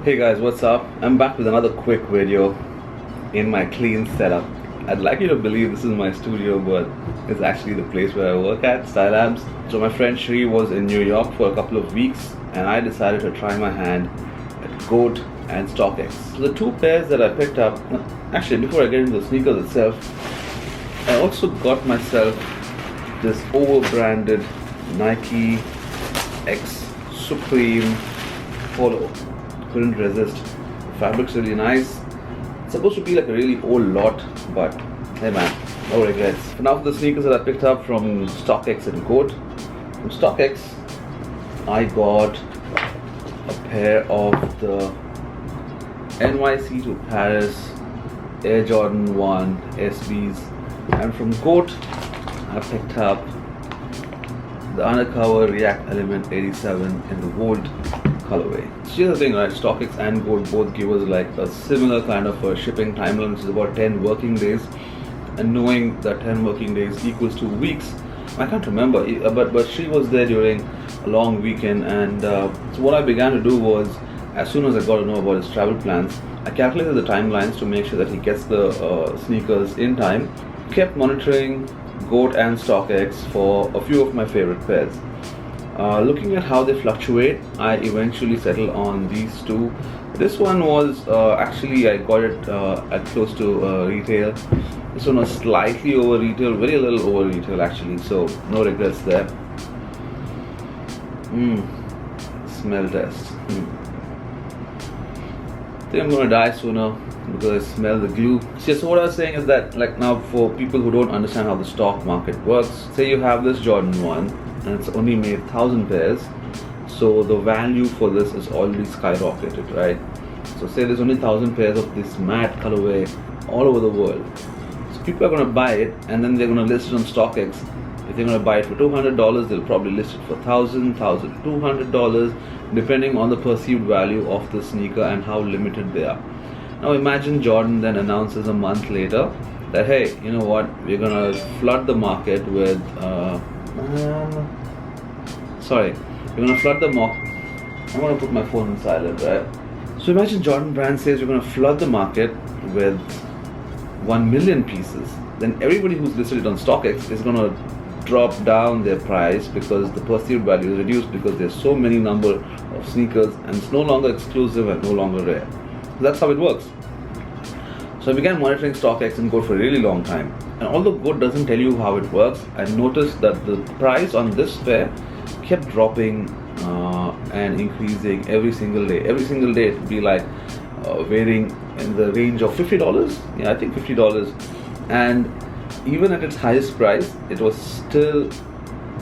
Hey guys, what's up? I'm back with another quick video in my clean setup. I'd like you to believe this is my studio, but it's actually the place where I work at, Style Labs. So my friend Shri was in New York for a couple of weeks and I decided to try my hand at GOAT and StockX. So the two pairs that I picked up, actually before I get into the sneakers itself, I also got myself this over-branded Nike X Supreme Polo. Couldn't resist. The fabric's really nice. It's supposed to be like a really old lot, but hey man, no regrets. For now, for the sneakers that I picked up from StockX and GOAT. From StockX, I got a pair of the NYC to Paris Air Jordan 1 SBs, and from GOAT, I picked up the Undercover React Element 87 in the gold colorway. So here's the thing, right? StockX and GOAT both give us like a similar kind of a shipping timeline, which is about 10 working days. And knowing that 10 working days equals 2 weeks, I can't remember, but Shri was there during a long weekend, and so what I began to do was, as soon as I got to know about his travel plans, I calculated the timelines to make sure that he gets the sneakers in time. Kept monitoring GOAT and StockX for a few of my favorite pairs. Looking at how they fluctuate, I eventually settled on these two. This one was actually I got it at close to retail. This one was slightly over retail, very little over retail actually, so no regrets there. Smell test. I think I'm gonna die sooner because I smell the glue. So what I was saying is that, like, now for people who don't understand how the stock market works, say you have this Jordan 1 and it's only made 1,000 pairs, so the value for this is already skyrocketed, right? So say there's only 1,000 pairs of this matte colorway all over the world. So people are going to buy it and then they're going to list it on StockX. If they're going to buy it for $200, they'll probably list it for $1,000, $1,200, depending on the perceived value of the sneaker and how limited they are. Now imagine Jordan then announces a month later that, hey, you know what, we're going to flood the market with we're gonna flood the market. I'm gonna put my phone in silent, right? So imagine Jordan Brand says we're gonna flood the market with 1 million pieces. Then everybody who's listed it on StockX is gonna drop down their price because the perceived value is reduced because there's so many number of sneakers and it's no longer exclusive and no longer rare. So that's how it works. So I began monitoring StockX and GOAT for a really long time. And although GOAT doesn't tell you how it works, I noticed that the price on this pair kept dropping and increasing every single day. Every single day it would be like varying in the range of $50. Yeah, I think $50. And even at its highest price, it was still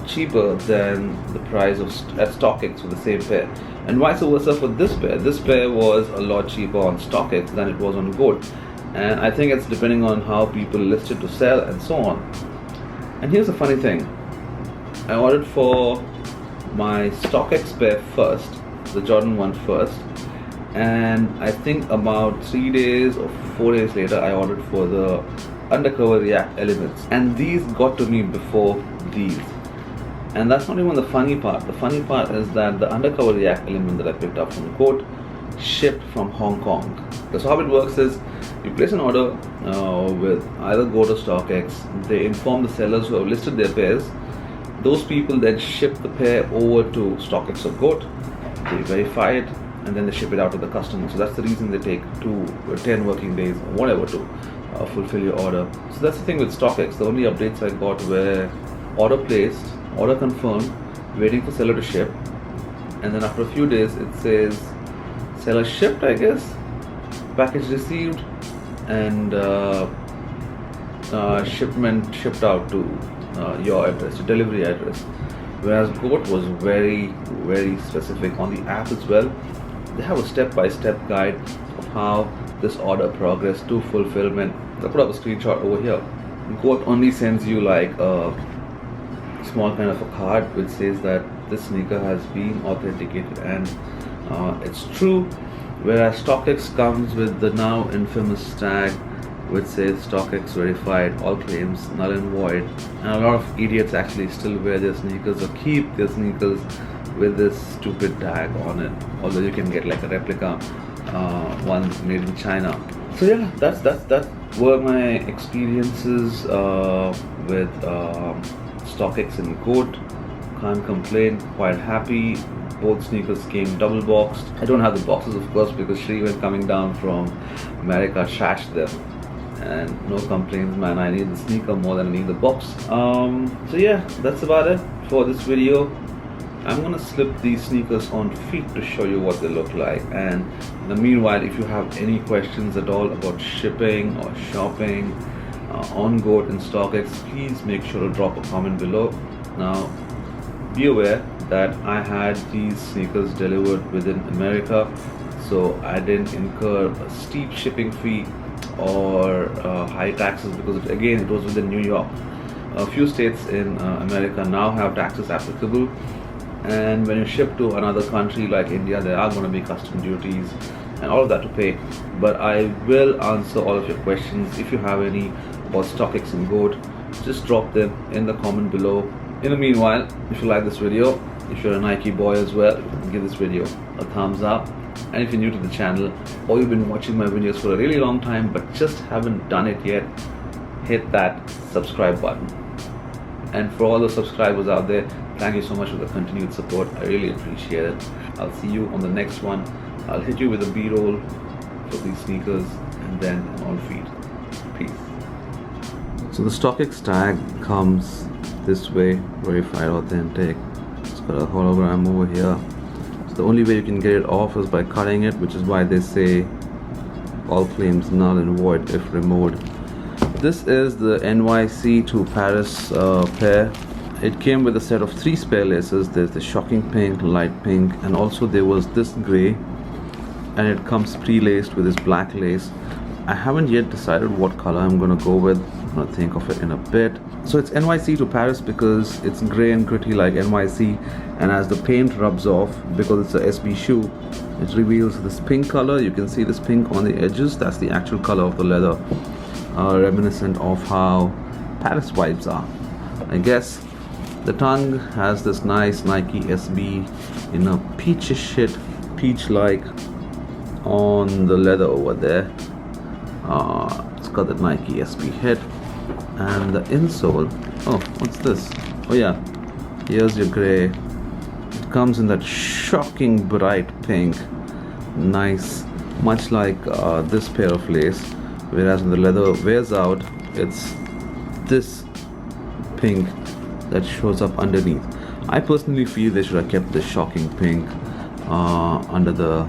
cheaper than the price at StockX for the same pair. And vice versa for this pair. This pair was a lot cheaper on StockX than it was on GOAT. And I think it's depending on how people list it to sell and so on. And here's the funny thing. I ordered for my StockX pair first, the Jordan 1 first, and I think about 3 days or 4 days later I ordered for the Undercover React Elements, and these got to me before these. And that's not even the funny part. The funny part is that the Undercover React Element that I picked up from GOAT shipped from Hong Kong. So how it works is, you place an order with either GOAT or StockX. They inform the sellers who have listed their pairs. Those people then ship the pair over to StockX or GOAT. They verify it and then they ship it out to the customer. So that's the reason they take 2 or 10 working days or whatever to fulfill your order. So that's the thing with StockX. The only updates I got were order placed, order confirmed, waiting for seller to ship, and then after a few days it says seller shipped, I guess, package received, and shipment shipped out to your address, your delivery address. Whereas GOAT was very, very specific on the app as well. They have a step-by-step guide of how this order progressed to fulfillment. I'll put up a screenshot over here. GOAT only sends you like a small kind of a card which says that this sneaker has been authenticated and it's true. Whereas StockX comes with the now infamous tag which says StockX verified, all claims null and void. And a lot of idiots actually still wear their sneakers or keep their sneakers with this stupid tag on it, although you can get like a replica one made in China. So yeah, that were my experiences with StockX and GOAT. Can't complain, quite happy. Both sneakers came double boxed. I don't have the boxes, of course, because Shri, when coming down from America, trashed them. And no complaints, man. I need the sneaker more than I need the box. So yeah, that's about it for this video. I'm gonna slip these sneakers on feet to show you what they look like. And in the meanwhile, if you have any questions at all about shipping or shopping on GOAT and StockX, please make sure to drop a comment below. Now, be aware that I had these sneakers delivered within America, so I didn't incur a steep shipping fee or high taxes, because it was within New York. A few states in America now have taxes applicable, and when you ship to another country like India, there are going to be custom duties and all of that to pay. But I will answer all of your questions. If you have any about StockX and GOAT, just drop them in the comment below. In the meanwhile, if you like this video, if you're a Nike boy as well, give this video a thumbs up. And if you're new to the channel, or you've been watching my videos for a really long time but just haven't done it yet, hit that subscribe button. And for all the subscribers out there, thank you so much for the continued support. I really appreciate it. I'll see you on the next one. I'll hit you with a B-roll for these sneakers and then on feet. Peace. So the StockX tag comes this way, verified authentic. It's got a hologram over here. So the only way you can get it off is by cutting it, which is why they say all claims null and void if removed. This is the NYC to Paris pair. It came with a set of 3 spare laces. There's the shocking pink, light pink, and also there was this gray, and it comes pre-laced with this black lace. I haven't yet decided what color I'm gonna go with. I'm gonna think of it in a bit. So it's NYC to Paris because it's gray and gritty like NYC, and as the paint rubs off, because it's a SB shoe, it reveals this pink color. You can see this pink on the edges. That's the actual color of the leather, reminiscent of how Paris vibes are, I guess. The tongue has this nice Nike SB in a peachish shit, peach-like on the leather over there. It's got the Nike SB hit, and the insole. Oh, what's this? Oh yeah, here's your gray. It comes in that shocking bright pink, nice, much like this pair of lace. Whereas when the leather wears out, it's this pink that shows up underneath. I personally feel they should have kept the shocking pink under the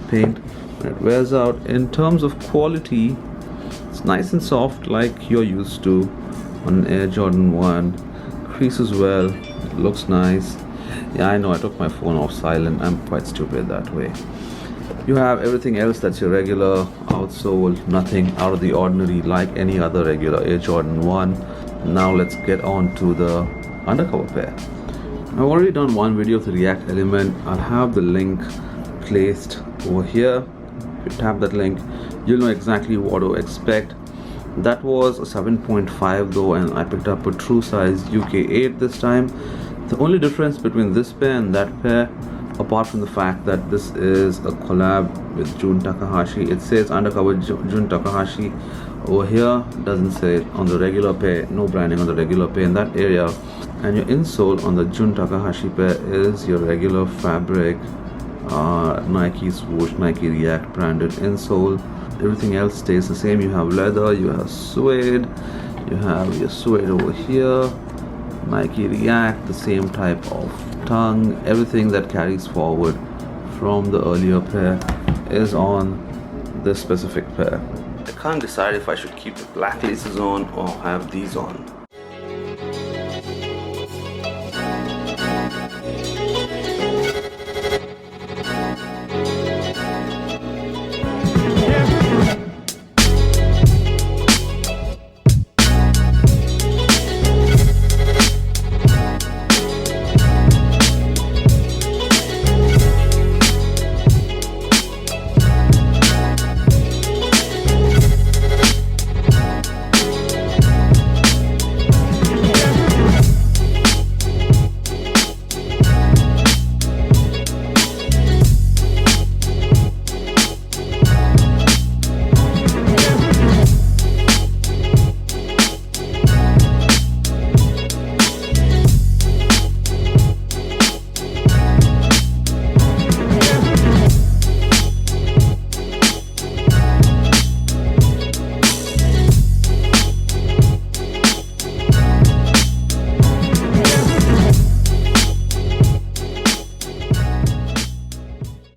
paint. When it wears out, in terms of quality, it's nice and soft like you're used to on an Air Jordan 1. Creases well, it looks nice. Yeah, I know I took my phone off silent. I'm quite stupid that way. You have everything else that's your regular outsole, nothing out of the ordinary like any other regular Air Jordan 1. Now let's get on to the undercover pair. I've already done one video of the React element. I'll have the link placed over here. If you tap that link, you'll know exactly what to expect. That was a 7.5 though, and I picked up a true size UK 8 this time. The only difference between this pair and that pair, apart from the fact that this is a collab with Jun Takahashi, it says undercover Jun Takahashi over here, doesn't say it on the regular pair, no branding on the regular pair in that area. And your insole on the Jun Takahashi pair is your regular fabric Nike swoosh, Nike React branded insole. Everything else stays the same. You have leather, you have suede, you have your suede over here, Nike React, the same type of tongue. Everything that carries forward from the earlier pair is on this specific pair. I can't decide if I should keep the black laces on or have these on.